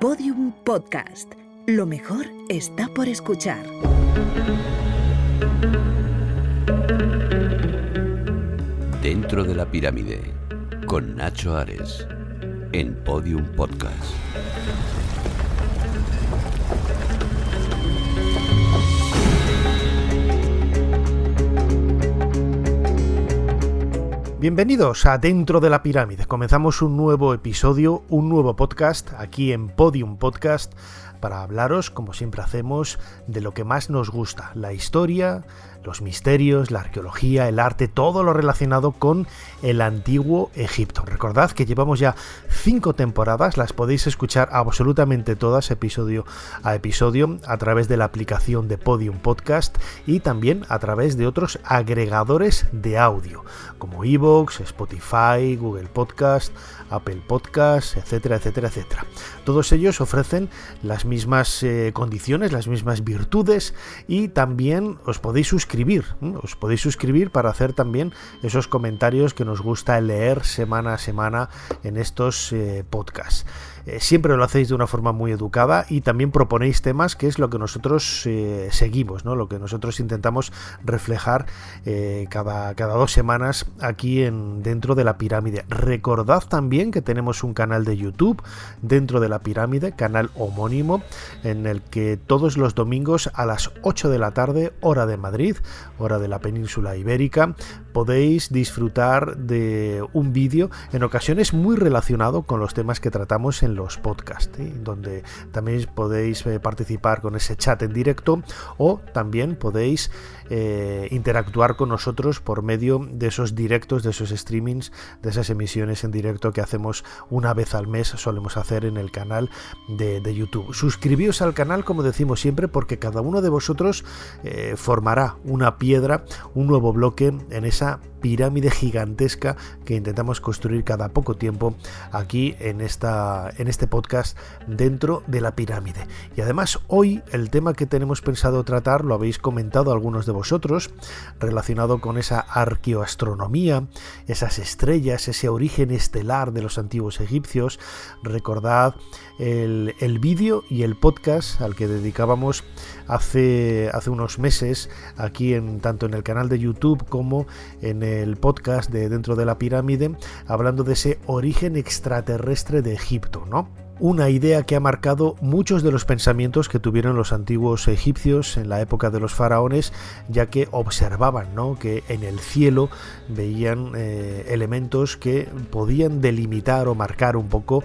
Podium Podcast. Lo mejor está por escuchar. Dentro de la pirámide, con Nacho Ares, en Podium Podcast. Bienvenidos a Dentro de la Pirámide. Comenzamos un nuevo episodio, un nuevo podcast aquí en Podium Podcast para hablaros, como siempre hacemos, de lo que más nos gusta: la historia, los misterios, la arqueología, el arte, todo lo relacionado con el antiguo Egipto. Recordad que llevamos ya 5 temporadas, las podéis escuchar absolutamente todas, episodio a episodio, a través de la aplicación de Podium Podcast y también a través de otros agregadores de audio, como iVoox, Spotify, Google Podcast, Apple Podcast, etcétera, etcétera, etcétera. Todos ellos ofrecen las mismas condiciones, las mismas virtudes, y también os podéis suscribir para hacer también esos comentarios que nos gusta leer semana a semana en estos podcasts. Siempre lo hacéis de una forma muy educada y también proponéis temas, que es lo que nosotros seguimos, ¿no? Lo que nosotros intentamos reflejar cada 2 semanas aquí dentro de la pirámide. Recordad también que tenemos un canal de YouTube dentro de la pirámide, canal homónimo, en el que todos los domingos a las 8 de la tarde, hora de Madrid, hora de la península ibérica, podéis disfrutar de un vídeo en ocasiones muy relacionado con los temas que tratamos en los podcasts, donde también podéis participar con ese chat en directo, o también podéis interactuar con nosotros por medio de esos directos, de esos streamings, de esas emisiones en directo que hacemos una vez al mes, solemos hacer en el canal de YouTube. Suscribíos al canal, como decimos siempre, porque cada uno de vosotros formará una piedra, un nuevo bloque en esa pirámide gigantesca que intentamos construir cada poco tiempo aquí en este podcast Dentro de la Pirámide. Y además hoy el tema que tenemos pensado tratar, lo habéis comentado algunos de vosotros, relacionado con esa arqueoastronomía, esas estrellas, ese origen estelar de los antiguos egipcios. Recordad el vídeo y el podcast al que dedicábamos hace unos meses aquí tanto en el canal de YouTube como en el podcast de Dentro de la Pirámide, hablando de ese origen extraterrestre de Egipto, ¿no? Una idea que ha marcado muchos de los pensamientos que tuvieron los antiguos egipcios en la época de los faraones, ya que observaban, ¿no?, que en el cielo veían elementos que podían delimitar o marcar un poco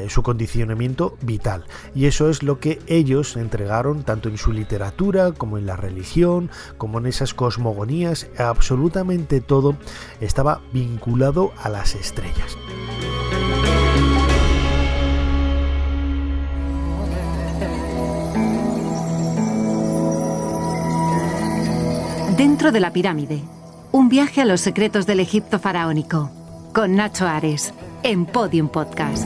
su condicionamiento vital. Y eso es lo que ellos entregaron tanto en su literatura como en la religión, como en esas cosmogonías. Absolutamente todo estaba vinculado a las estrellas. Dentro de la pirámide, un viaje a los secretos del Egipto faraónico, con Nacho Ares, en Podium Podcast.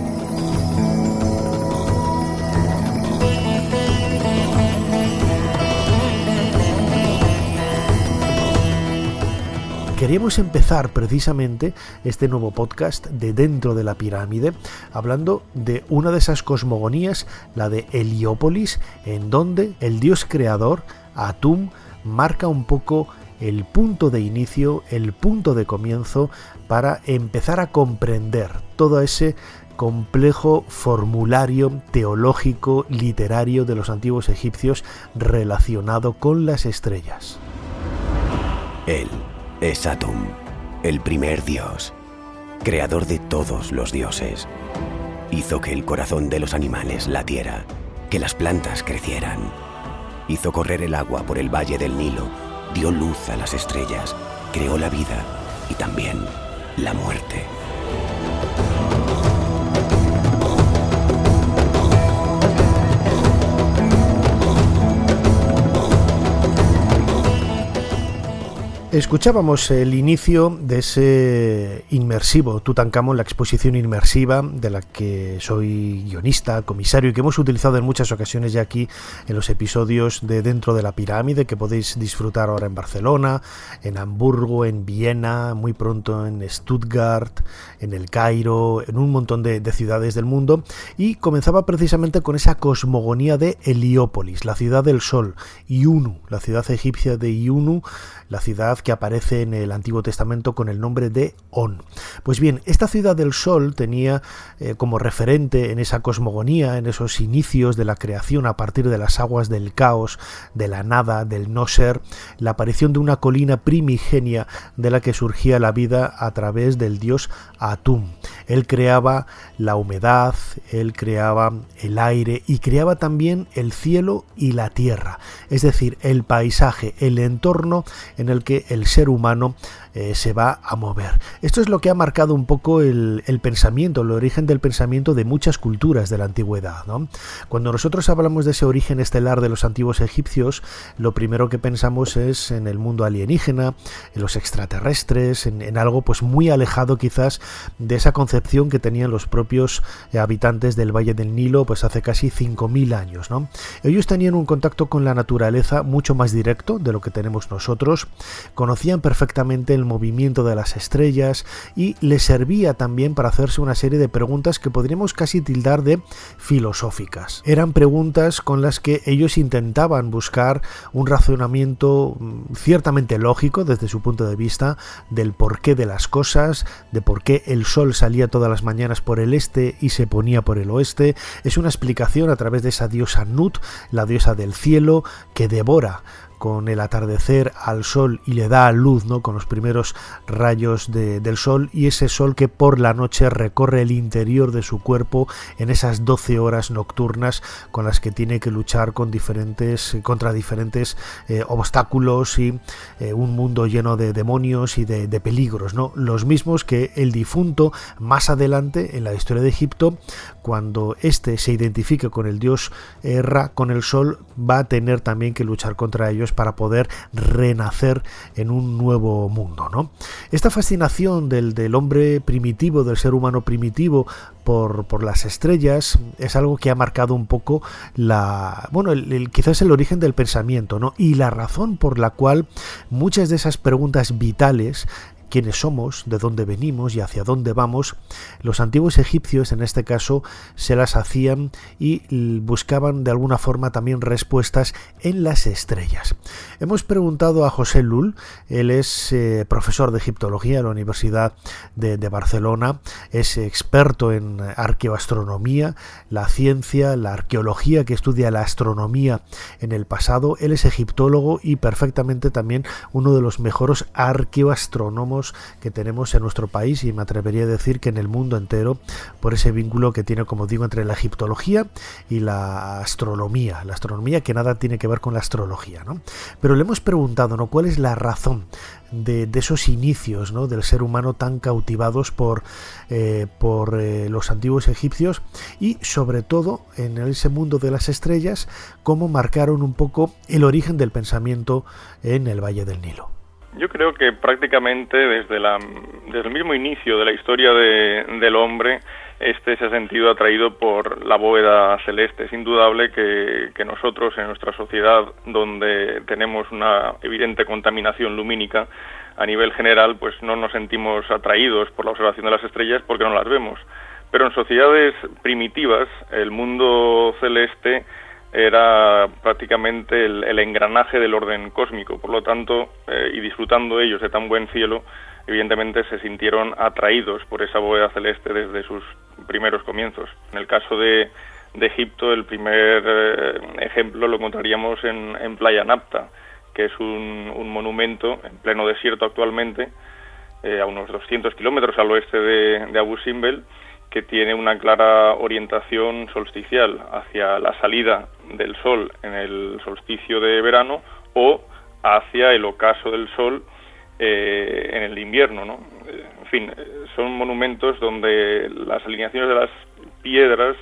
Queríamos empezar precisamente este nuevo podcast de Dentro de la Pirámide hablando de una de esas cosmogonías, la de Heliópolis, en donde el dios creador, Atum, marca un poco el punto de inicio, el punto de comienzo para empezar a comprender todo ese complejo formulario teológico, literario de los antiguos egipcios relacionado con las estrellas. Él es Atum, el primer dios, creador de todos los dioses. Hizo que el corazón de los animales latiera, que las plantas crecieran. Hizo correr el agua por el valle del Nilo, dio luz a las estrellas, creó la vida y también la muerte. Escuchábamos el inicio de ese inmersivo Tutankamón, la exposición inmersiva de la que soy guionista, comisario y que hemos utilizado en muchas ocasiones ya aquí en los episodios de Dentro de la Pirámide, que podéis disfrutar ahora en Barcelona, en Hamburgo, en Viena, muy pronto en Stuttgart, en El Cairo, en un montón de ciudades del mundo. Y comenzaba precisamente con esa cosmogonía de Heliópolis, la ciudad del sol, Iunu, la ciudad egipcia de Iunu, la ciudad que aparece en el Antiguo Testamento con el nombre de On. Pues bien, esta ciudad del sol tenía como referente en esa cosmogonía, en esos inicios de la creación a partir de las aguas del caos, de la nada, del no ser, la aparición de una colina primigenia de la que surgía la vida a través del dios Atum. Él creaba la humedad, él creaba el aire y creaba también el cielo y la tierra, es decir, el paisaje, el entorno en el que el ser humano se va a mover. Esto es lo que ha marcado un poco el pensamiento, el origen del pensamiento de muchas culturas de la antigüedad, ¿no? Cuando nosotros hablamos de ese origen estelar de los antiguos egipcios, lo primero que pensamos es en el mundo alienígena, en los extraterrestres, en algo pues muy alejado quizás de esa concepción que tenían los propios habitantes del Valle del Nilo pues hace casi 5.000 años, ¿no? Ellos tenían un contacto con la naturaleza mucho más directo de lo que tenemos nosotros, conocían perfectamente el movimiento de las estrellas y les servía también para hacerse una serie de preguntas que podríamos casi tildar de filosóficas. Eran preguntas con las que ellos intentaban buscar un razonamiento ciertamente lógico desde su punto de vista del porqué de las cosas, de por qué el sol salía todas las mañanas por el este y se ponía por el oeste. Es una explicación a través de esa diosa Nut, la diosa del cielo, que devora con el atardecer al sol y le da luz, ¿no?, con los primeros rayos del sol, y ese sol que por la noche recorre el interior de su cuerpo en esas 12 horas nocturnas con las que tiene que luchar contra diferentes obstáculos y un mundo lleno de demonios y de peligros, ¿no? Los mismos que el difunto más adelante en la historia de Egipto, cuando éste se identifique con el dios Ra, con el sol, va a tener también que luchar contra ellos para poder renacer en un nuevo mundo, ¿no? Esta fascinación del hombre primitivo, del ser humano primitivo por las estrellas es algo que ha marcado un poco quizás el origen del pensamiento, ¿no? Y la razón por la cual muchas de esas preguntas vitales, quiénes somos, de dónde venimos y hacia dónde vamos, los antiguos egipcios en este caso se las hacían y buscaban de alguna forma también respuestas en las estrellas. Hemos preguntado a José Lul, él es profesor de egiptología en la Universidad de Barcelona, es experto en arqueoastronomía, la ciencia, la arqueología que estudia la astronomía en el pasado. Él es egiptólogo y perfectamente también uno de los mejores arqueoastrónomos que tenemos en nuestro país, y me atrevería a decir que en el mundo entero, por ese vínculo que tiene, como digo, entre la egiptología y la astronomía que nada tiene que ver con la astrología, ¿no? Pero le hemos preguntado, ¿no?, cuál es la razón de esos inicios, ¿no?, del ser humano tan cautivados por los antiguos egipcios, y sobre todo en ese mundo de las estrellas, cómo marcaron un poco el origen del pensamiento en el Valle del Nilo. Yo creo que prácticamente desde el mismo inicio de la historia del hombre, se ha sentido atraído por la bóveda celeste. Es indudable que nosotros en nuestra sociedad, donde tenemos una evidente contaminación lumínica a nivel general, pues no nos sentimos atraídos por la observación de las estrellas porque no las vemos. Pero en sociedades primitivas, el mundo celeste era prácticamente el engranaje del orden cósmico. Por lo tanto, y disfrutando ellos de tan buen cielo, evidentemente se sintieron atraídos por esa bóveda celeste desde sus primeros comienzos. En el caso de Egipto, el primer ejemplo lo encontraríamos en Playa Napta, que es un monumento en pleno desierto actualmente, a unos 200 kilómetros al oeste de Abu Simbel, que tiene una clara orientación solsticial hacia la salida del sol en el solsticio de verano o hacia el ocaso del sol en el invierno, ¿no? En fin, son monumentos donde las alineaciones de las piedras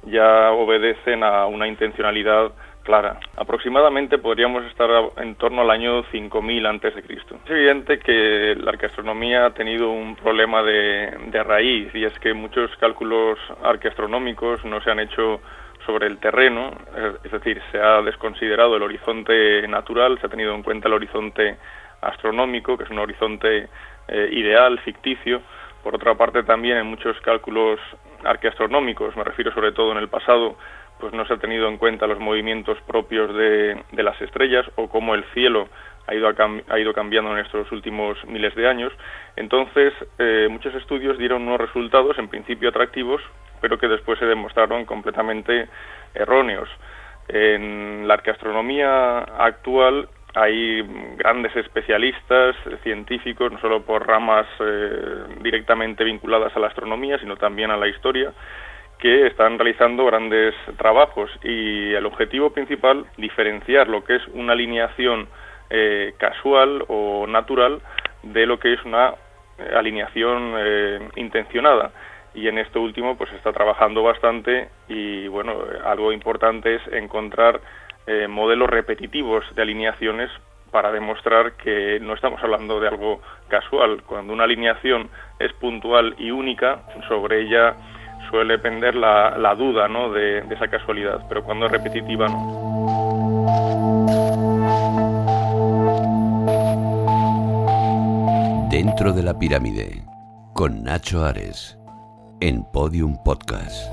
ya obedecen a una intencionalidad clara. Aproximadamente podríamos estar en torno al año 5000 a.C. Es evidente que la arqueastronomía ha tenido un problema de raíz, y es que muchos cálculos arqueastronómicos no se han hecho sobre el terreno, es decir, se ha desconsiderado el horizonte natural, se ha tenido en cuenta el horizonte astronómico, que es un horizonte ideal, ficticio. Por otra parte, también en muchos cálculos arqueastronómicos, me refiero sobre todo en el pasado, pues no se ha tenido en cuenta los movimientos propios de las estrellas o cómo el cielo ha ido cambiando en estos últimos miles de años. Entonces, muchos estudios dieron unos resultados en principio atractivos, pero que después se demostraron completamente erróneos. En la arqueastronomía actual hay grandes especialistas, científicos, no solo por ramas directamente vinculadas a la astronomía, sino también a la historia, que están realizando grandes trabajos, y el objetivo principal, diferenciar lo que es una alineación casual o natural de lo que es una alineación intencionada. Y en esto último pues se está trabajando bastante, y bueno, algo importante es encontrar modelos repetitivos de alineaciones para demostrar que no estamos hablando de algo casual. Cuando una alineación es puntual y única, sobre ella suele pender la duda, ¿no?, de esa casualidad, pero cuando es repetitiva no. Dentro de la pirámide, con Nacho Ares, en Podium Podcast.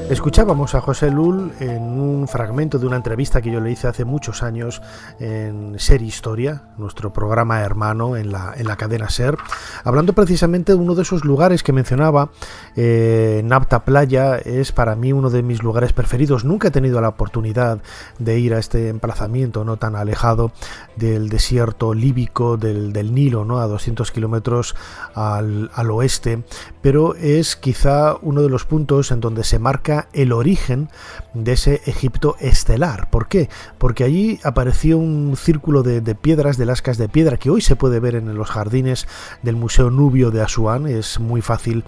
Escuchábamos a José Lull en un fragmento de una entrevista que yo le hice hace muchos años en Ser Historia, nuestro programa hermano en la cadena Ser, hablando precisamente de uno de esos lugares que mencionaba. Nabta Playa es para mí uno de mis lugares preferidos. Nunca he tenido la oportunidad de ir a este emplazamiento no tan alejado del desierto líbico del Nilo, ¿no?, a 200 kilómetros al oeste, pero es quizá uno de los puntos en donde se marca el origen de ese Egipto estelar. ¿Por qué? Porque allí apareció un círculo de piedras, de lascas de piedra, que hoy se puede ver en los jardines del Museo Nubio de Asuán. Es muy fácil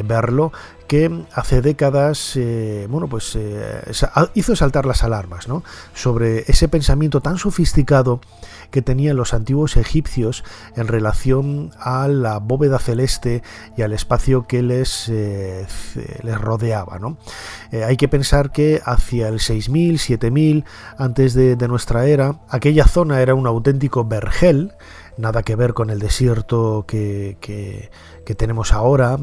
verlo, que hace décadas hizo saltar las alarmas, ¿no?, sobre ese pensamiento tan sofisticado que tenían los antiguos egipcios en relación a la bóveda celeste y al espacio que les rodeaba, ¿no? Hay que pensar que hacia el 6000, 7000 antes de nuestra era, aquella zona era un auténtico vergel, nada que ver con el desierto que tenemos ahora.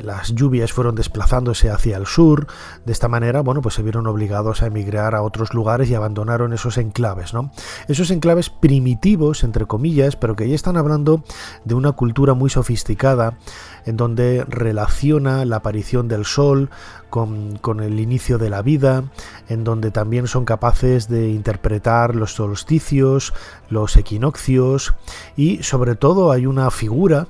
Las lluvias fueron desplazándose hacia el sur. De esta manera, bueno, pues se vieron obligados a emigrar a otros lugares y abandonaron esos enclaves, ¿no? Esos enclaves primitivos, entre comillas, pero que ya están hablando de una cultura muy sofisticada, en donde relaciona la aparición del sol con el inicio de la vida, en donde también son capaces de interpretar los solsticios, los equinoccios, y sobre todo hay una figura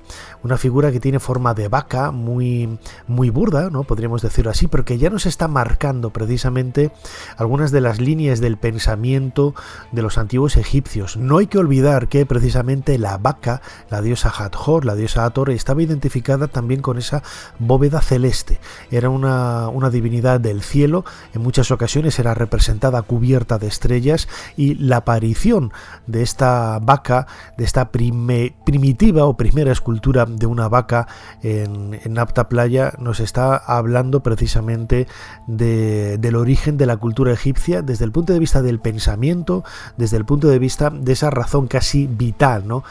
que tiene forma de vaca, muy burda, ¿no?, podríamos decirlo así, pero que ya nos está marcando precisamente algunas de las líneas del pensamiento de los antiguos egipcios. No hay que olvidar que precisamente la vaca, la diosa Hathor, la diosa Hathor, estaba identificada también con esa bóveda celeste. Era una divinidad del cielo, en muchas ocasiones era representada cubierta de estrellas, y la aparición de esta vaca, de esta primitiva o primera escultura de una vaca en Nabta Playa, nos está hablando precisamente del origen de la cultura egipcia desde el punto de vista del pensamiento, desde el punto de vista de esa razón casi vital, ¿no?,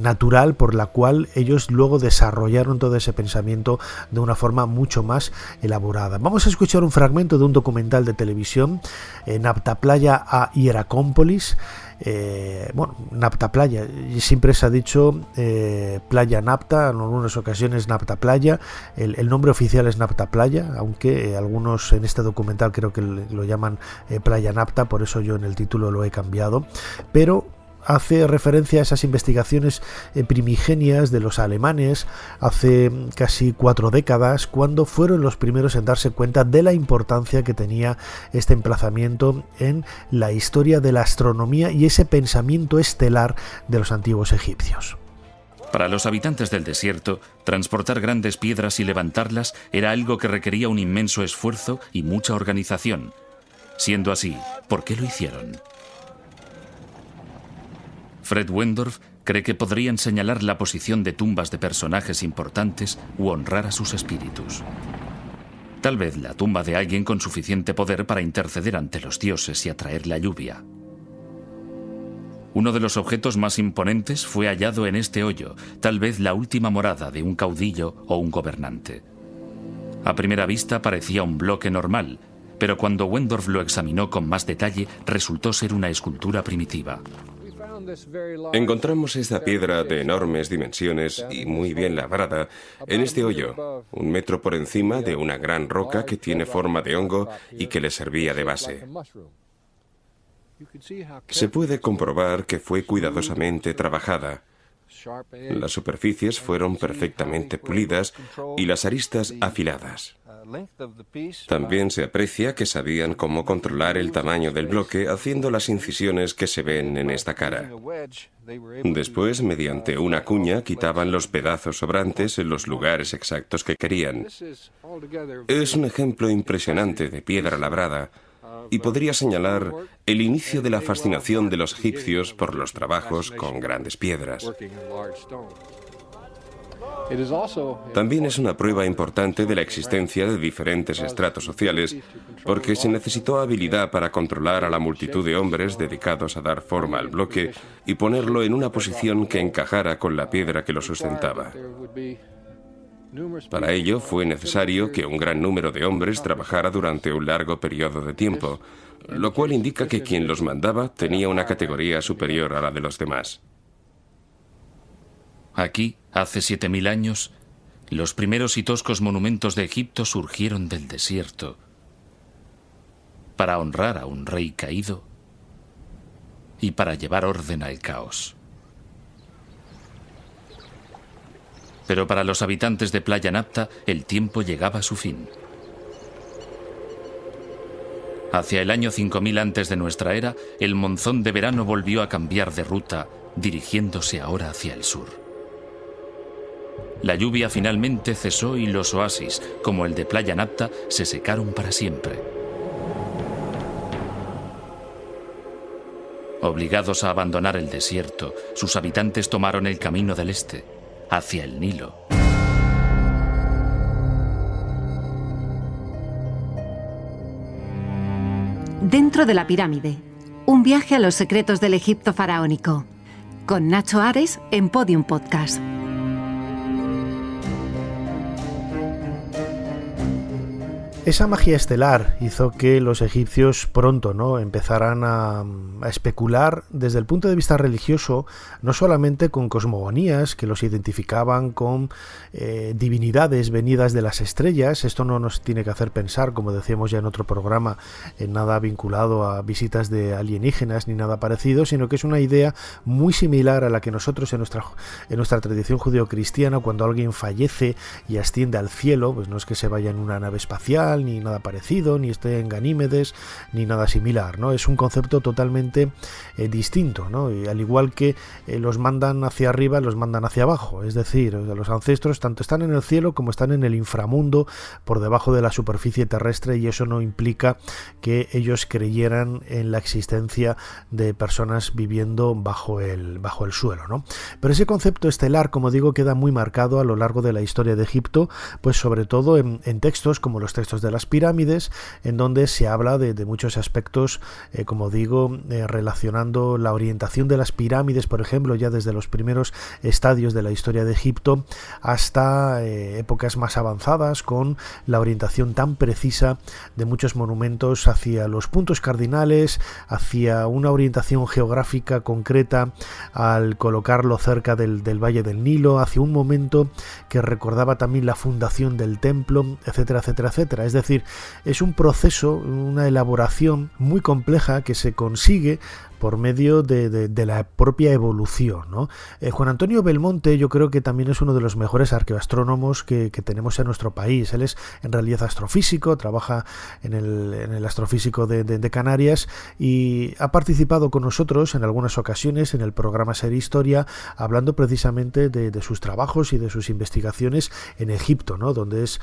natural, por la cual ellos luego desarrollaron todo ese pensamiento de una forma mucho más elaborada. Vamos a escuchar un fragmento de un documental de televisión, Nabta Playa a Hieracómpolis. Nabta Playa, siempre se ha dicho Playa Nabta, en algunas ocasiones Nabta Playa, el nombre oficial es Nabta Playa, aunque algunos en este documental creo que lo llaman Playa Nabta, por eso yo en el título lo he cambiado, pero hace referencia a esas investigaciones primigenias de los alemanes hace casi 4 décadas, cuando fueron los primeros en darse cuenta de la importancia que tenía este emplazamiento en la historia de la astronomía y ese pensamiento estelar de los antiguos egipcios. Para los habitantes del desierto, transportar grandes piedras y levantarlas era algo que requería un inmenso esfuerzo y mucha organización. Siendo así, ¿por qué lo hicieron? Fred Wendorf cree que podrían señalar la posición de tumbas de personajes importantes u honrar a sus espíritus. Tal vez la tumba de alguien con suficiente poder para interceder ante los dioses y atraer la lluvia. Uno de los objetos más imponentes fue hallado en este hoyo, tal vez la última morada de un caudillo o un gobernante. A primera vista parecía un bloque normal, pero cuando Wendorf lo examinó con más detalle, resultó ser una escultura primitiva. Encontramos esta piedra de enormes dimensiones y muy bien labrada en este hoyo, 1 metro por encima de una gran roca que tiene forma de hongo y que le servía de base. Se puede comprobar que fue cuidadosamente trabajada. Las superficies fueron perfectamente pulidas y las aristas afiladas. También se aprecia que sabían cómo controlar el tamaño del bloque haciendo las incisiones que se ven en esta cara. Después, mediante una cuña, quitaban los pedazos sobrantes en los lugares exactos que querían. Es un ejemplo impresionante de piedra labrada y podría señalar el inicio de la fascinación de los egipcios por los trabajos con grandes piedras. También es una prueba importante de la existencia de diferentes estratos sociales, porque se necesitó habilidad para controlar a la multitud de hombres dedicados a dar forma al bloque y ponerlo en una posición que encajara con la piedra que lo sustentaba. Para ello fue necesario que un gran número de hombres trabajara durante un largo periodo de tiempo, lo cual indica que quien los mandaba tenía una categoría superior a la de los demás. Aquí, hace 7000 años, los primeros y toscos monumentos de Egipto surgieron del desierto para honrar a un rey caído y para llevar orden al caos. Pero para los habitantes de Playa Napta, el tiempo llegaba a su fin. Hacia el año 5000 antes de nuestra era, el monzón de verano volvió a cambiar de ruta, dirigiéndose ahora hacia el sur. La lluvia finalmente cesó y los oasis, como el de Playa Napta, se secaron para siempre. Obligados a abandonar el desierto, sus habitantes tomaron el camino del este, hacia el Nilo. Dentro de la pirámide, un viaje a los secretos del Egipto faraónico, con Nacho Ares en Podium Podcast. Esa magia estelar hizo que los egipcios pronto empezaran a especular desde el punto de vista religioso, no solamente con cosmogonías que los identificaban con divinidades venidas de las estrellas. Esto no nos tiene que hacer pensar, como decíamos ya en otro programa, en nada vinculado a visitas de alienígenas ni nada parecido, sino que es una idea muy similar a la que nosotros en nuestra tradición judeocristiana, cuando alguien fallece y asciende al cielo, pues no es que se vaya en una nave espacial ni nada parecido, ni esté en Ganímedes, ni nada similar, ¿no? Es un concepto totalmente distinto, ¿no? Y al igual que los mandan hacia arriba, los mandan hacia abajo, es decir, los ancestros tanto están en el cielo como están en el inframundo, por debajo de la superficie terrestre, y eso no implica que ellos creyeran en la existencia de personas viviendo bajo el suelo, ¿no? Pero ese concepto estelar, como digo, queda muy marcado a lo largo de la historia de Egipto, pues sobre todo en textos como los textos de las pirámides, en donde se habla de muchos aspectos, como digo, relacionando la orientación de las pirámides, por ejemplo, ya desde los primeros estadios de la historia de Egipto hasta épocas más avanzadas, con la orientación tan precisa de muchos monumentos hacia los puntos cardinales, hacia una orientación geográfica concreta al colocarlo cerca del Valle del Nilo, hacia un momento que recordaba también la fundación del templo, etcétera, etcétera, etcétera. Es decir, es un proceso, una elaboración muy compleja que se consigue por medio de la propia evolución, ¿no? Juan Antonio Belmonte yo creo que también es uno de los mejores arqueoastrónomos que tenemos en nuestro país. Él es en realidad astrofísico, trabaja en el astrofísico de Canarias y ha participado con nosotros en algunas ocasiones en el programa Ser Historia, hablando precisamente de sus trabajos y de sus investigaciones en Egipto, ¿no? Donde es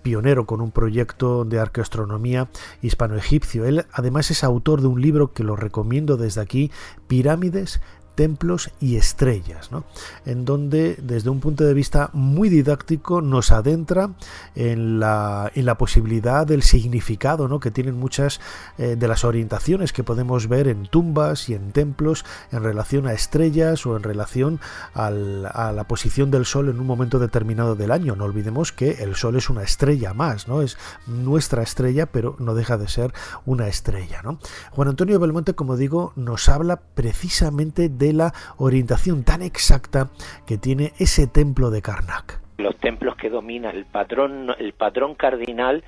pionero con un proyecto de arqueoastronomía hispano-egipcio. Él además es autor de un libro que lo recomiendo desde aquí, Pirámides, Templos y Estrellas, ¿no? En donde desde un punto de vista muy didáctico nos adentra en la posibilidad del significado, ¿no? Que tienen muchas de las orientaciones que podemos ver en tumbas y en templos en relación a estrellas o en relación a la posición del Sol en un momento determinado del año. No olvidemos que el Sol es una estrella más, ¿no? Es nuestra estrella, pero no deja de ser una estrella, ¿no? Juan Antonio Belmonte, como digo, nos habla precisamente de la orientación tan exacta que tiene ese templo de Karnak. Los templos que dominan el patrón cardinal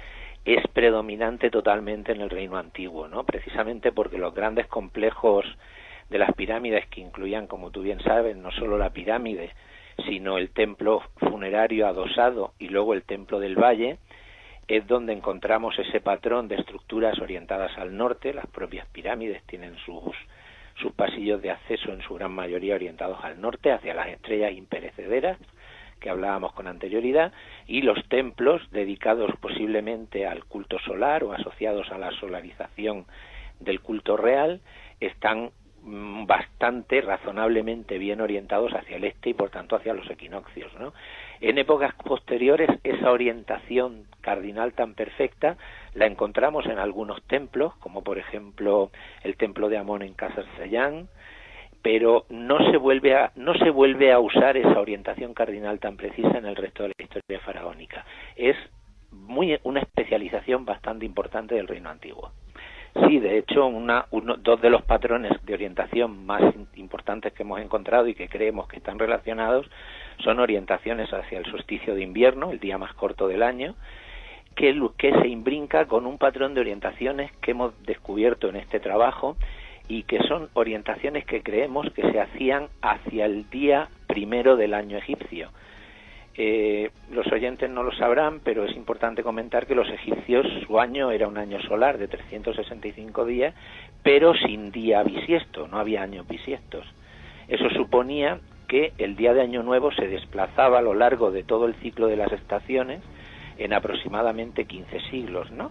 es predominante totalmente en el Reino Antiguo, ¿no? Precisamente porque los grandes complejos de las pirámides, que incluían, como tú bien sabes, no solo la pirámide, sino el templo funerario adosado y luego el templo del valle, es donde encontramos ese patrón de estructuras orientadas al norte. Las propias pirámides tienen sus pasillos de acceso en su gran mayoría orientados al norte, hacia las estrellas imperecederas, que hablábamos con anterioridad, y los templos dedicados posiblemente al culto solar o asociados a la solarización del culto real, están bastante razonablemente bien orientados hacia el este y por tanto hacia los equinoccios, ¿no? En épocas posteriores esa orientación cardinal tan perfecta la encontramos en algunos templos, como por ejemplo el templo de Amón en Qasr Sayyan, pero no se vuelve a usar esa orientación cardinal tan precisa en el resto de la historia faraónica. Es una especialización bastante importante del Reino Antiguo. Sí, de hecho, dos de los patrones de orientación más importantes que hemos encontrado y que creemos que están relacionados son orientaciones hacia el solsticio de invierno, el día más corto del año, que se imbrinca con un patrón de orientaciones que hemos descubierto en este trabajo y que son orientaciones que creemos que se hacían hacia el día primero del año egipcio. Los oyentes no lo sabrán, pero es importante comentar que los egipcios, su año era un año solar de 365 días, pero sin día bisiesto, no había años bisiestos. Eso suponía que el día de Año Nuevo se desplazaba a lo largo de todo el ciclo de las estaciones en aproximadamente 15 siglos, ¿no?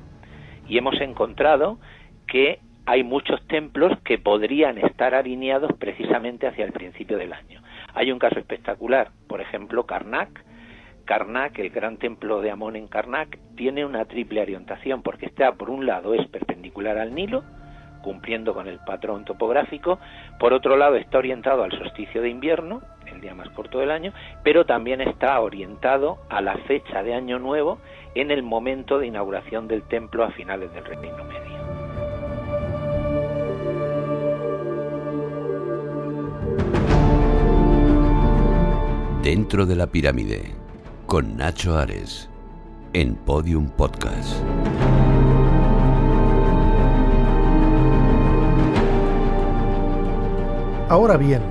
Y hemos encontrado que hay muchos templos que podrían estar alineados precisamente hacia el principio del año. Hay un caso espectacular, por ejemplo, Karnak, el gran templo de Amón en Karnak, tiene una triple orientación, porque está, por un lado, es perpendicular al Nilo, cumpliendo con el patrón topográfico, por otro lado está orientado al solsticio de invierno, el día más corto del año, pero también está orientado a la fecha de Año Nuevo en el momento de inauguración del templo a finales del Reino Medio. Dentro de la pirámide, con Nacho Ares, en Podium Podcast. Ahora bien,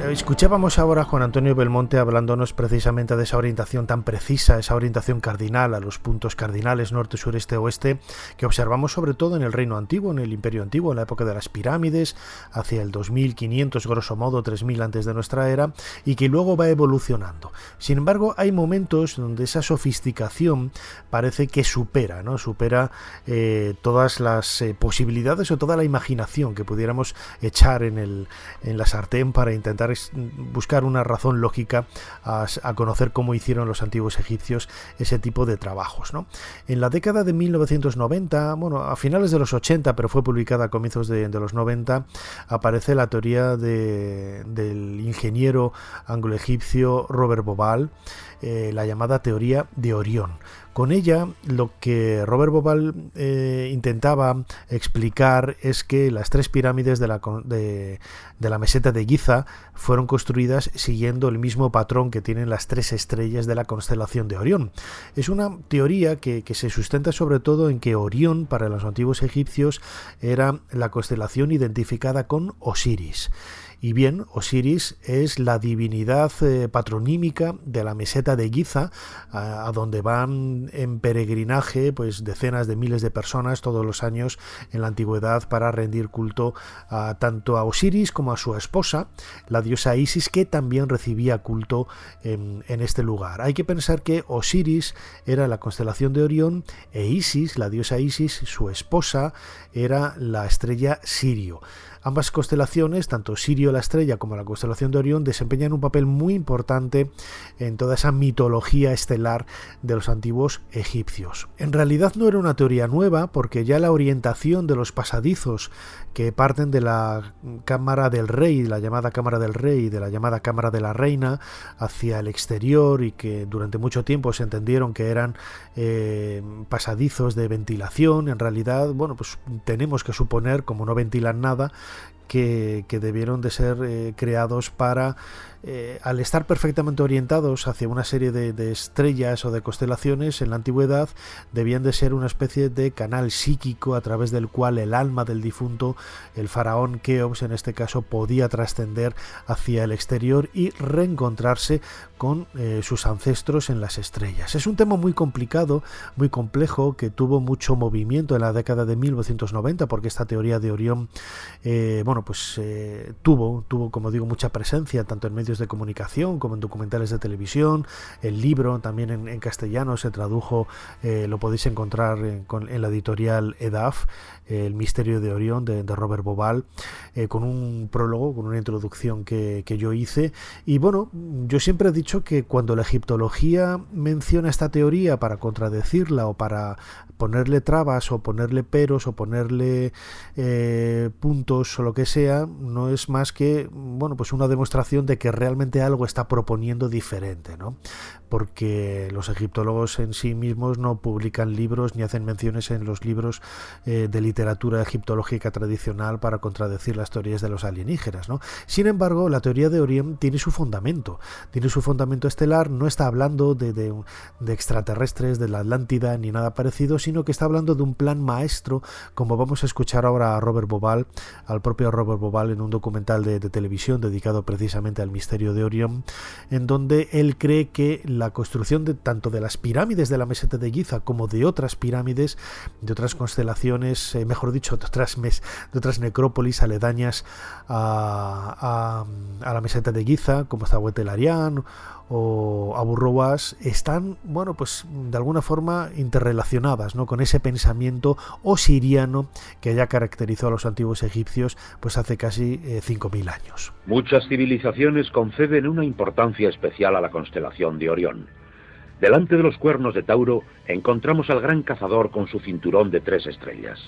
escuchábamos ahora a Juan Antonio Belmonte hablándonos precisamente de esa orientación tan precisa, esa orientación cardinal a los puntos cardinales norte, sur, este, oeste, que observamos sobre todo en el Reino Antiguo, en el Imperio Antiguo, en la época de las pirámides, hacia el 2500, grosso modo, 3000 antes de nuestra era, y que luego va evolucionando. Sin embargo, hay momentos donde esa sofisticación parece que supera todas las posibilidades o toda la imaginación que pudiéramos echar en la sartén para intentar buscar una razón lógica a conocer cómo hicieron los antiguos egipcios ese tipo de trabajos, ¿no? En la década de 1990, a finales de los 80, pero fue publicada a comienzos de los 90, aparece la teoría del ingeniero anglo-egipcio Robert Bauval, la llamada teoría de Orión, Con ella lo que Robert Bauval intentaba explicar es que las 3 pirámides de la meseta de Giza fueron construidas siguiendo el mismo patrón que tienen las 3 estrellas de la constelación de Orión. Es una teoría que se sustenta sobre todo en que Orión para los antiguos egipcios era la constelación identificada con Osiris. Y bien, Osiris es la divinidad patronímica de la meseta de Giza, a donde van en peregrinaje pues decenas de miles de personas todos los años en la antigüedad para rendir culto tanto a Osiris como a su esposa, la diosa Isis, que también recibía culto en este lugar. Hay que pensar que Osiris era la constelación de Orión e Isis, la diosa Isis, su esposa, era la estrella Sirio. Ambas constelaciones, tanto Sirio la estrella como la constelación de Orión, desempeñan un papel muy importante en toda esa mitología estelar de los antiguos egipcios. En realidad no era una teoría nueva, porque ya la orientación de los pasadizos que parten de la cámara del rey, la llamada cámara del rey, y de la llamada cámara de la reina, hacia el exterior, y que durante mucho tiempo se entendieron que eran pasadizos de ventilación, en realidad, bueno, pues tenemos que suponer, como no ventilan nada, que debieron de ser creados para, al estar perfectamente orientados hacia una serie de estrellas o de constelaciones en la antigüedad, debían de ser una especie de canal psíquico a través del cual el alma del difunto, el faraón Keops en este caso, podía trascender hacia el exterior y reencontrarse con sus ancestros en las estrellas. Es un tema muy complicado, muy complejo, que tuvo mucho movimiento en la década de 1990, porque esta teoría de Orión tuvo, como digo, mucha presencia tanto en medios de comunicación como en documentales de televisión. El libro también en castellano se tradujo, lo podéis encontrar en la editorial EDAF, El misterio de Orión, de Robert Bauval, con un prólogo, con una introducción que yo hice. Y bueno, yo siempre he dicho que cuando la egiptología menciona esta teoría para contradecirla o para ponerle trabas o ponerle peros o ponerle puntos o lo que sea, no es más que, bueno, pues una demostración de que realmente algo está proponiendo diferente, ¿no? Porque los egiptólogos en sí mismos no publican libros ni hacen menciones en los libros de literatura egiptológica tradicional para contradecir las teorías de los alienígenas, ¿no? Sin embargo, la teoría de Orión tiene su fundamento estelar, no está hablando de extraterrestres, de la Atlántida ni nada parecido, sino que está hablando de un plan maestro, como vamos a escuchar ahora a Robert Bauval, al propio Robert Bauval, en un documental de televisión dedicado precisamente al misterio de Orión, en donde él cree que la construcción tanto de las pirámides de la meseta de Giza como de otras pirámides, de otras constelaciones, mejor dicho, de otras necrópolis aledañas a la meseta de Giza, como Zahuetelarián o Abu Rowas, están, bueno, pues de alguna forma interrelacionadas, ¿no?, con ese pensamiento osiriano que ya caracterizó a los antiguos egipcios pues hace casi 5.000 años. Muchas civilizaciones conceden una importancia especial a la constelación de Orión. Delante de los cuernos de Tauro encontramos al gran cazador con su cinturón de 3 estrellas.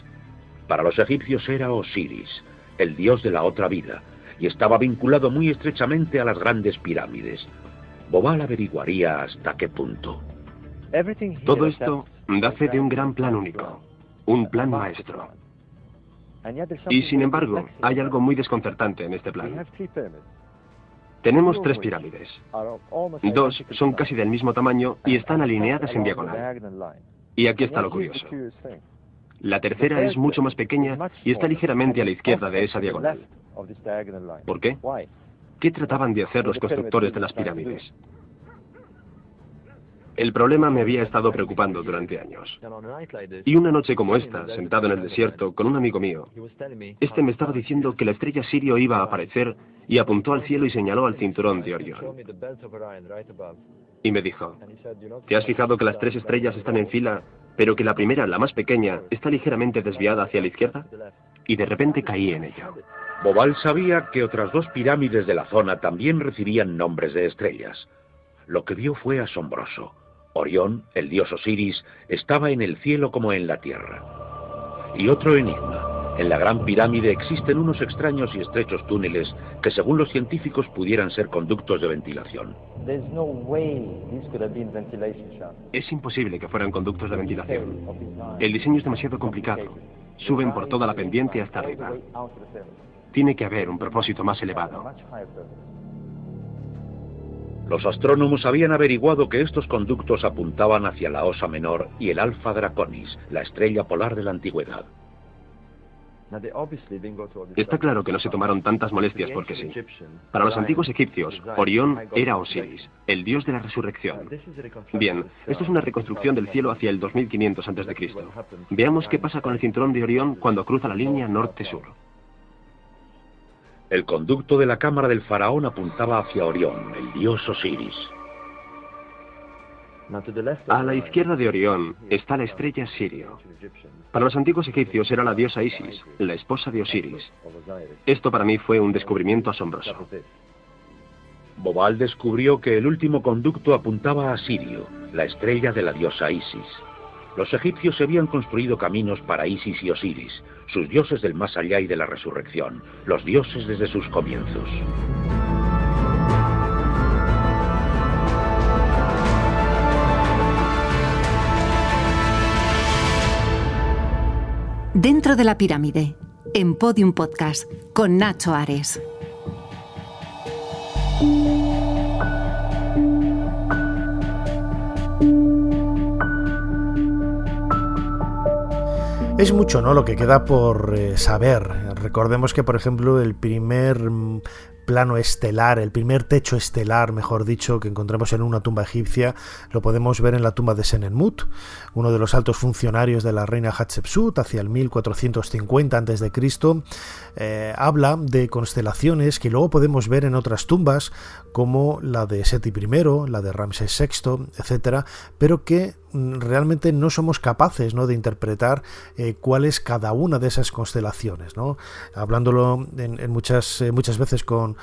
Para los egipcios era Osiris, el dios de la otra vida, y estaba vinculado muy estrechamente a las grandes pirámides. Bauval averiguaría hasta qué punto. Todo esto da fe de un gran plan único, un plan maestro. Y sin embargo, hay algo muy desconcertante en este plan. Tenemos 3 pirámides. 2 son casi del mismo tamaño y están alineadas en diagonal. Y aquí está lo curioso. La tercera es mucho más pequeña y está ligeramente a la izquierda de esa diagonal. ¿Por qué? ¿Qué trataban de hacer los constructores de las pirámides? El problema me había estado preocupando durante años. Y una noche como esta, sentado en el desierto con un amigo mío, este me estaba diciendo que la estrella Sirio iba a aparecer y apuntó al cielo y señaló al cinturón de Orión. Y me dijo, ¿te has fijado que las 3 estrellas están en fila, pero que la primera, la más pequeña, está ligeramente desviada hacia la izquierda? Y de repente caí en ello. Bauval sabía que otras 2 pirámides de la zona también recibían nombres de estrellas. Lo que vio fue asombroso. Orión, el dios Osiris, estaba en el cielo como en la tierra. Y otro enigma. En la Gran Pirámide existen unos extraños y estrechos túneles que, según los científicos, pudieran ser conductos de ventilación. Es imposible que fueran conductos de ventilación. El diseño es demasiado complicado. Suben por toda la pendiente hasta arriba. Tiene que haber un propósito más elevado. Los astrónomos habían averiguado que estos conductos apuntaban hacia la Osa Menor y el Alfa Draconis, la estrella polar de la antigüedad. Está claro que no se tomaron tantas molestias porque sí. Para los antiguos egipcios, Orión era Osiris, el dios de la resurrección. Bien, esto es una reconstrucción del cielo hacia el 2500 a.C. Veamos qué pasa con el cinturón de Orión cuando cruza la línea norte-sur. El conducto de la cámara del faraón apuntaba hacia Orión, el dios Osiris. A la izquierda de Orión está la estrella Sirio. Para los antiguos egipcios era la diosa Isis, la esposa de Osiris. Esto para mí fue un descubrimiento asombroso. Bobal descubrió que el último conducto apuntaba a Sirio, la estrella de la diosa Isis. Los egipcios se habían construido caminos para Isis y Osiris, sus dioses del más allá y de la resurrección, los dioses desde sus comienzos. Dentro de la pirámide, en Podium Podcast, con Nacho Ares. Es mucho, ¿no?, lo que queda por saber. Recordemos que, por ejemplo, el primer plano estelar, el primer techo estelar, mejor dicho, que encontramos en una tumba egipcia, lo podemos ver en la tumba de Senenmut, uno de los altos funcionarios de la reina Hatshepsut, hacia el 1450 a.C. Habla de constelaciones que luego podemos ver en otras tumbas, como la de Seti I, la de Ramsés VI, etcétera, pero que realmente no somos capaces, ¿no?, de interpretar cuál es cada una de esas constelaciones, ¿no? Hablándolo muchas veces con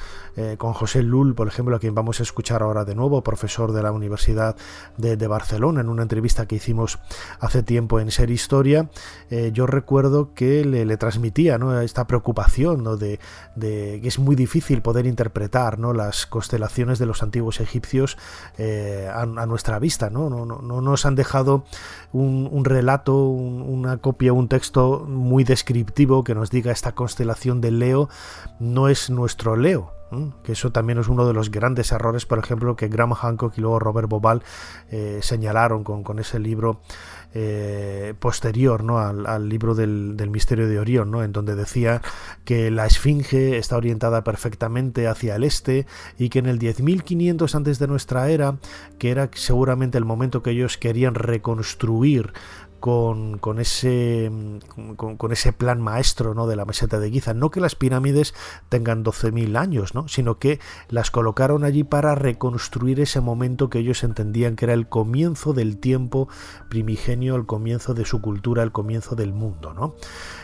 José Lull, por ejemplo, a quien vamos a escuchar ahora de nuevo, profesor de la Universidad de Barcelona, en una entrevista que hicimos hace tiempo en Ser Historia. Yo recuerdo que le transmitía, ¿no?, esta preocupación, ¿no?, de que es muy difícil poder interpretar, ¿no?, las constelaciones de los antiguos egipcios a nuestra vista, ¿no? No nos han dejado un relato, una copia, un texto muy descriptivo que nos diga esta constelación de Leo no es nuestro Leo. Que eso también es uno de los grandes errores, por ejemplo, que Graham Hancock y luego Robert Bobal señalaron con ese libro posterior, ¿no?, al libro del misterio de Orión, ¿no?, en donde decía que la esfinge está orientada perfectamente hacia el este y que en el 10.500 antes de nuestra era, que era seguramente el momento que ellos querían reconstruir con ese plan maestro, ¿no?, de la meseta de Giza. No que las pirámides tengan 12.000 años, ¿no?, sino que las colocaron allí para reconstruir ese momento que ellos entendían que era el comienzo del tiempo primigenio, el comienzo de su cultura, el comienzo del mundo, ¿no?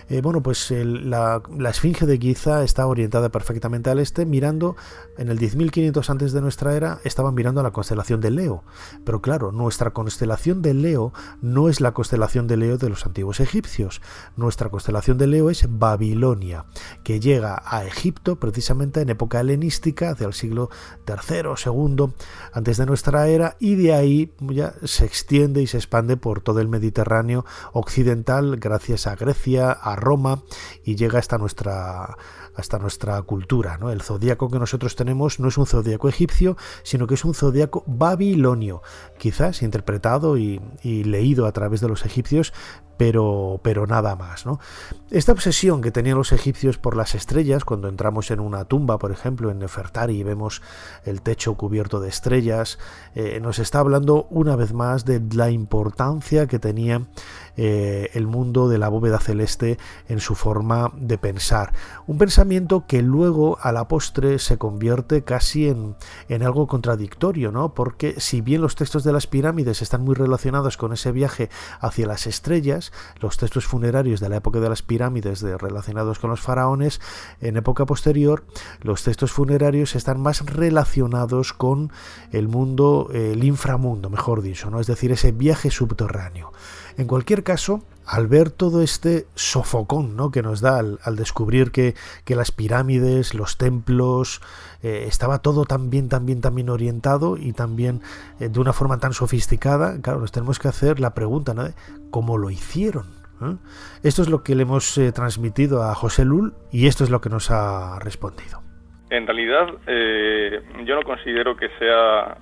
La esfinge de Giza está orientada perfectamente al este, mirando en el 10.500 antes de nuestra era, estaban mirando a la constelación de Leo. Pero claro, nuestra constelación de Leo no es la constelación de Leo de los antiguos egipcios. Nuestra constelación de Leo es Babilonia, que llega a Egipto precisamente en época helenística, hacia el siglo III o II antes de nuestra era, y de ahí ya se extiende y se expande por todo el Mediterráneo occidental, gracias a Grecia, a Roma, y llega hasta nuestra cultura, ¿no? El zodíaco que nosotros tenemos no es un zodíaco egipcio, sino que es un zodíaco babilonio, quizás interpretado y leído a través de los egipcios, pero nada más, ¿no? Esta obsesión que tenían los egipcios por las estrellas, cuando entramos en una tumba, por ejemplo, en Nefertari, y vemos el techo cubierto de estrellas, nos está hablando una vez más de la importancia que tenía el mundo de la bóveda celeste en su forma de pensar. Un pensamiento que luego a la postre se convierte casi en algo contradictorio, ¿no? Porque si bien los textos de las pirámides están muy relacionados con ese viaje hacia las estrellas, los textos funerarios de la época de las pirámides relacionados con los faraones, en época posterior los textos funerarios están más relacionados con el mundo, el inframundo, mejor dicho, ¿no? Es decir, ese viaje subterráneo. En cualquier caso, al ver todo este sofocón, ¿no?, que nos da al descubrir que las pirámides, los templos, estaba todo tan bien orientado y también de una forma tan sofisticada, claro, nos tenemos que hacer la pregunta, ¿no?, de cómo lo hicieron. Esto es lo que le hemos transmitido a José Lul y esto es lo que nos ha respondido. En realidad, yo no considero que sea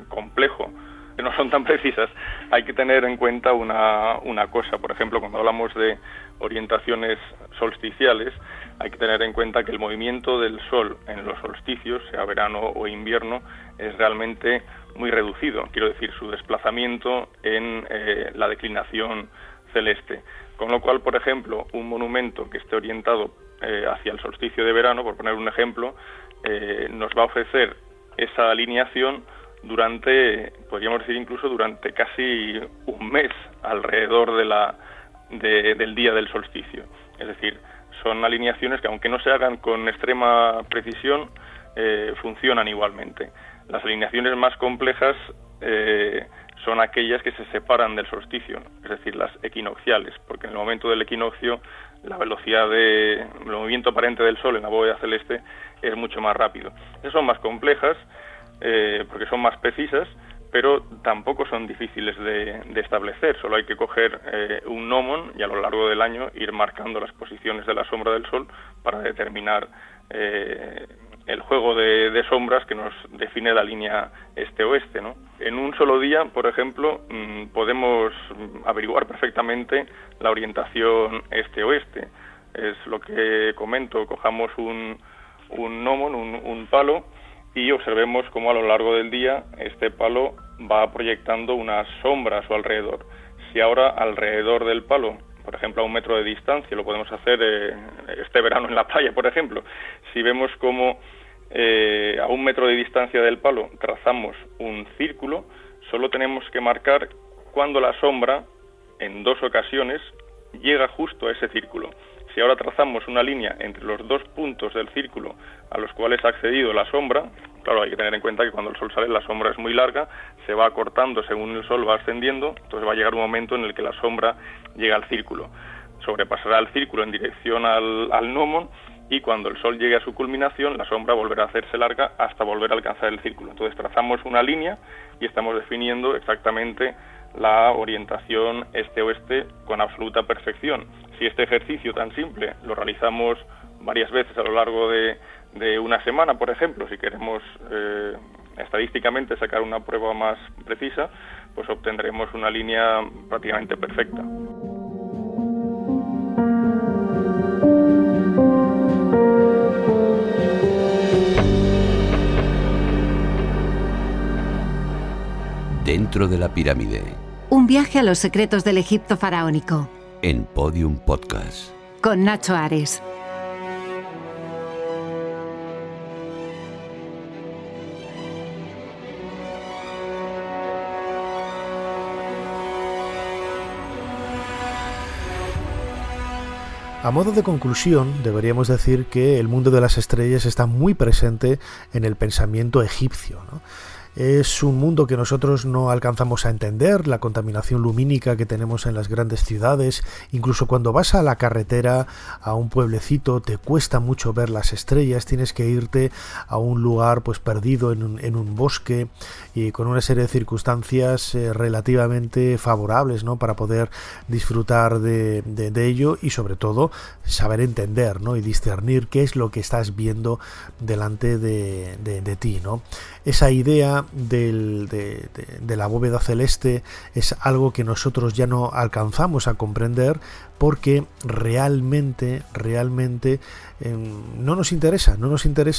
complejo, que no son tan precisas. Hay que tener en cuenta una cosa. Por ejemplo, cuando hablamos de orientaciones solsticiales, hay que tener en cuenta que el movimiento del Sol en los solsticios, sea verano o invierno, es realmente muy reducido. Quiero decir, su desplazamiento en la declinación celeste. Con lo cual, por ejemplo, un monumento que esté orientado hacia el solsticio de verano, por poner un ejemplo, nos va a ofrecer esa alineación durante, podríamos decir incluso durante casi un mes alrededor del día del solsticio. Es decir, son alineaciones que, aunque no se hagan con extrema precisión, funcionan igualmente. Las alineaciones más complejas son aquellas que se separan del solsticio, es decir, las equinocciales, porque en el momento del equinoccio la velocidad el movimiento aparente del Sol en la bóveda celeste es mucho más rápido. Esas son más complejas porque son más precisas, pero tampoco son difíciles de establecer. Solo hay que coger un gnomon y a lo largo del año ir marcando las posiciones de la sombra del Sol para determinar el juego de sombras que nos define la línea este-oeste, ¿no? En un solo día, por ejemplo, podemos averiguar perfectamente la orientación este-oeste. Es lo que comento, cojamos un gnomon, un palo, y observemos cómo a lo largo del día este palo va proyectando unas sombras a su alrededor. Si ahora alrededor del palo, por ejemplo a 1 metro de distancia, lo podemos hacer este verano en la playa, por ejemplo, si vemos cómo a 1 metro de distancia del palo trazamos un círculo, solo tenemos que marcar cuando la sombra, en 2 ocasiones, llega justo a ese círculo. Si ahora trazamos una línea entre los 2 puntos del círculo a los cuales ha accedido la sombra, claro, hay que tener en cuenta que cuando el Sol sale la sombra es muy larga, se va acortando según el Sol va ascendiendo, entonces va a llegar un momento en el que la sombra llega al círculo. Sobrepasará el círculo en dirección al gnomon y cuando el Sol llegue a su culminación, la sombra volverá a hacerse larga hasta volver a alcanzar el círculo. Entonces trazamos una línea y estamos definiendo exactamente la orientación este-oeste con absoluta perfección. Si este ejercicio tan simple lo realizamos varias veces a lo largo de una semana, por ejemplo, si queremos estadísticamente sacar una prueba más precisa, pues obtendremos una línea prácticamente perfecta. Dentro de la pirámide. Un viaje a los secretos del Egipto faraónico. En Podium Podcast. Con Nacho Ares. A modo de conclusión, deberíamos decir que el mundo de las estrellas está muy presente en el pensamiento egipcio, ¿no? Es un mundo que nosotros no alcanzamos a entender, la contaminación lumínica que tenemos en las grandes ciudades, incluso cuando vas a la carretera, a un pueblecito, te cuesta mucho ver las estrellas, tienes que irte a un lugar pues perdido en un bosque y con una serie de circunstancias relativamente favorables, ¿no?, para poder disfrutar de ello y sobre todo saber entender, ¿no?, y discernir qué es lo que estás viendo delante de ti, ¿no? Esa idea de la bóveda celeste es algo que nosotros ya no alcanzamos a comprender porque realmente no nos interesa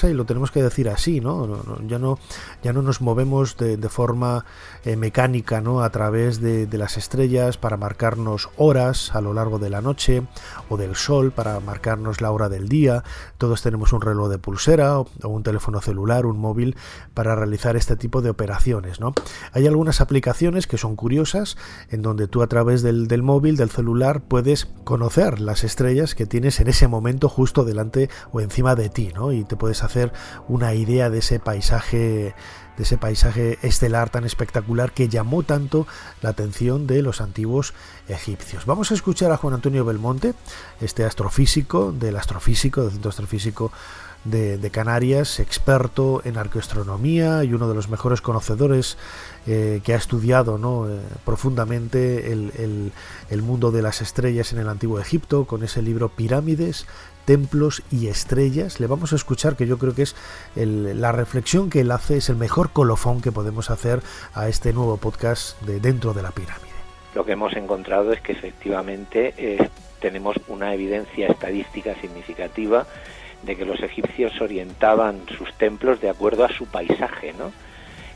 y lo tenemos que decir así, ¿no? Ya no nos movemos de forma mecánica, ¿no?, a través de las estrellas para marcarnos horas a lo largo de la noche o del sol para marcarnos la hora del día. Todos tenemos un reloj de pulsera o un teléfono celular, un móvil para realizar este tipo tipo de operaciones, ¿no? Hay algunas aplicaciones que son curiosas, en donde tú a través del móvil, del celular, puedes conocer las estrellas que tienes en ese momento justo delante o encima de ti, ¿no? Y te puedes hacer una idea de ese paisaje estelar tan espectacular que llamó tanto la atención de los antiguos egipcios. Vamos a escuchar a Juan Antonio Belmonte, este astrofísico del Centro Astrofísico de Canarias, experto en arqueoastronomía y uno de los mejores conocedores que ha estudiado, ¿no?, profundamente el mundo de las estrellas en el Antiguo Egipto, con ese libro Pirámides, Templos y Estrellas. Le vamos a escuchar, que yo creo que es la reflexión que él hace, es el mejor colofón que podemos hacer a este nuevo podcast de Dentro de la Pirámide. Lo que hemos encontrado es que efectivamente tenemos una evidencia estadística significativa de que los egipcios orientaban sus templos de acuerdo a su paisaje, ¿no?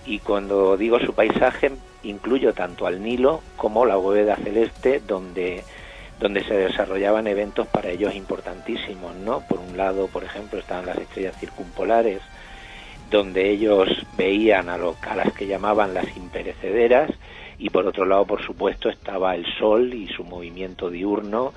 Y cuando digo su paisaje, incluyo tanto al Nilo como la bóveda celeste, donde se desarrollaban eventos para ellos importantísimos, ¿no? Por un lado, por ejemplo, estaban las estrellas circumpolares, donde ellos veían a las que llamaban las imperecederas, y por otro lado, por supuesto, estaba el Sol y su movimiento diurno,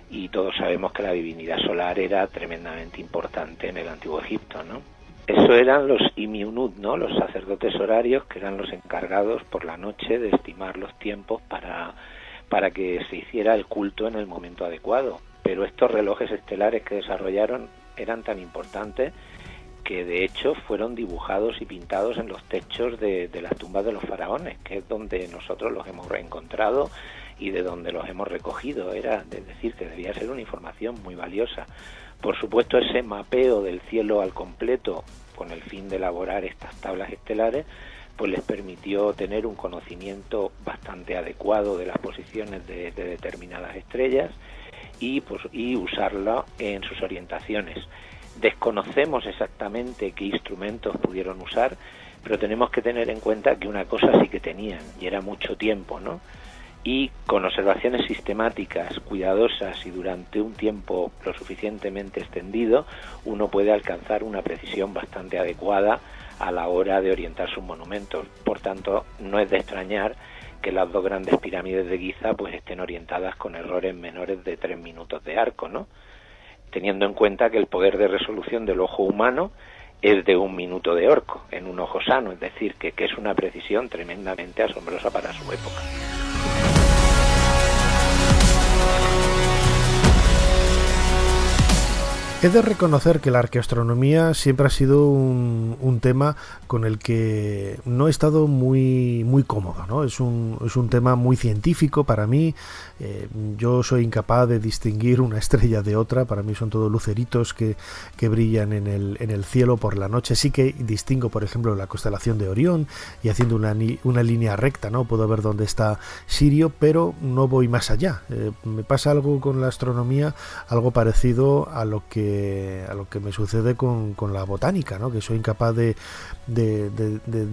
y todos sabemos que la divinidad solar era tremendamente importante en el Antiguo Egipto, ¿no? Eso eran los Imiunut, ¿no?, los sacerdotes horarios, que eran los encargados por la noche de estimar los tiempos para que se hiciera el culto en el momento adecuado. Pero estos relojes estelares que desarrollaron eran tan importantes que de hecho fueron dibujados y pintados en los techos de las tumbas de los faraones, que es donde nosotros los hemos reencontrado y de donde los hemos recogido. Es decir, que debía ser una información muy valiosa. Por supuesto, ese mapeo del cielo al completo, con el fin de elaborar estas tablas estelares, pues les permitió tener un conocimiento bastante adecuado de las posiciones de determinadas estrellas y usarla en sus orientaciones. Desconocemos exactamente qué instrumentos pudieron usar, pero tenemos que tener en cuenta que una cosa sí que tenían, y era mucho tiempo, ¿no? Y con observaciones sistemáticas, cuidadosas y durante un tiempo lo suficientemente extendido, uno puede alcanzar una precisión bastante adecuada a la hora de orientar sus monumentos. Por tanto, no es de extrañar que las dos grandes pirámides de Giza pues estén orientadas con errores menores de 3 minutos de arco, ¿no? Teniendo en cuenta que el poder de resolución del ojo humano es de 1 minuto de arco en un ojo sano, es decir, que es una precisión tremendamente asombrosa para su época. He de reconocer que la arqueoastronomía siempre ha sido un tema con el que no he estado muy cómodo, ¿no? Es un tema muy científico para mí. Yo soy incapaz de distinguir una estrella de otra. Para mí son todos luceritos que brillan en el cielo por la noche. Sí que distingo, por ejemplo, la constelación de Orión, y haciendo una línea recta, ¿no?, puedo ver dónde está Sirio, pero no voy más allá. Me pasa algo con la astronomía, algo parecido a lo que me sucede con la botánica, ¿no?, que soy incapaz de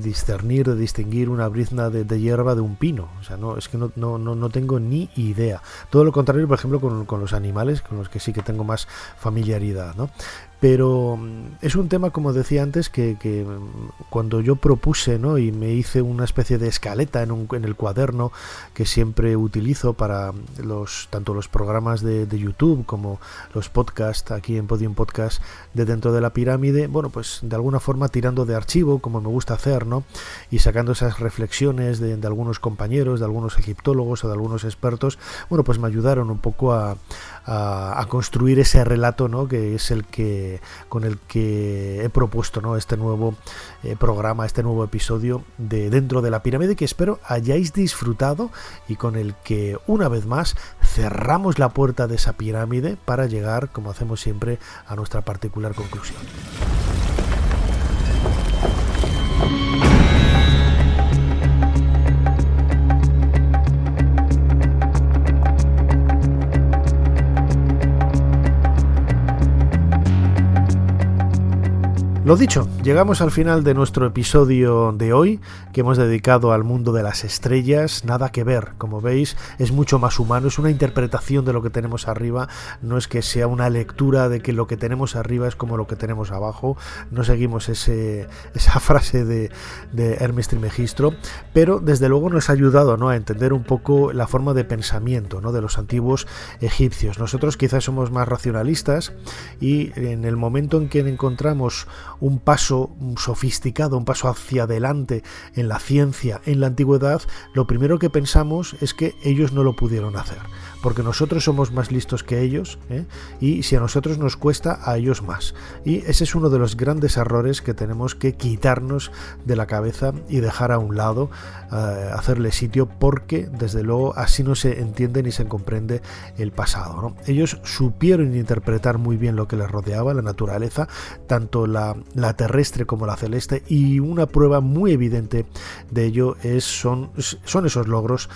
discernir, de distinguir una brizna de hierba de un pino. O sea, no, es que no tengo ni idea. Todo lo contrario, por ejemplo, con los animales, con los que sí que tengo más familiaridad, ¿no? Pero es un tema, como decía antes, que cuando yo propuse, ¿no?, y me hice una especie de escaleta en el cuaderno que siempre utilizo para tanto los programas de YouTube como los podcasts aquí en Podium Podcast de Dentro de la Pirámide, bueno, pues de alguna forma tirando de archivo, como me gusta hacer, ¿no?, y sacando esas reflexiones de algunos compañeros, de algunos egiptólogos o de algunos expertos, bueno, pues me ayudaron un poco a construir ese relato, ¿no?, que es con el que he propuesto, ¿no?, este nuevo programa, este nuevo episodio de Dentro de la Pirámide, que espero hayáis disfrutado y con el que una vez más cerramos la puerta de esa pirámide para llegar, como hacemos siempre, a nuestra particular conclusión. Lo dicho, llegamos al final de nuestro episodio de hoy, que hemos dedicado al mundo de las estrellas. Nada que ver, como veis, es mucho más humano, es una interpretación de lo que tenemos arriba, no es que sea una lectura de que lo que tenemos arriba es como lo que tenemos abajo, no seguimos esa frase de Hermes Trismegisto, pero desde luego nos ha ayudado, ¿no?, a entender un poco la forma de pensamiento, ¿no?, de los antiguos egipcios. Nosotros quizás somos más racionalistas y en el momento en que encontramos un paso sofisticado, un paso hacia adelante en la ciencia, en la antigüedad, lo primero que pensamos es que ellos no lo pudieron hacer, porque nosotros somos más listos que ellos, y si a nosotros nos cuesta, a ellos más. Y ese es uno de los grandes errores que tenemos que quitarnos de la cabeza y dejar a un lado, hacerle sitio, porque desde luego así no se entiende ni se comprende el pasado, ¿no? Ellos supieron interpretar muy bien lo que les rodeaba, la naturaleza, tanto la terrestre como la celeste, y una prueba muy evidente de ello son esos logros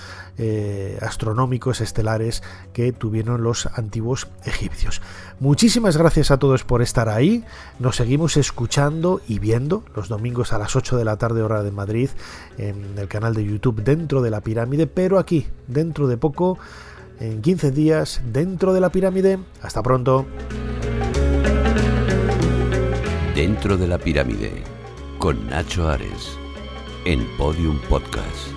astronómicos estelares que tuvieron los antiguos egipcios. Muchísimas gracias a todos por estar ahí. Nos seguimos escuchando y viendo los domingos a las 8 de la tarde hora de Madrid en el canal de YouTube Dentro de la Pirámide, pero aquí dentro de poco, en 15 días, Dentro de la Pirámide. Hasta pronto. Dentro de la Pirámide, con Nacho Ares, en Podium Podcast.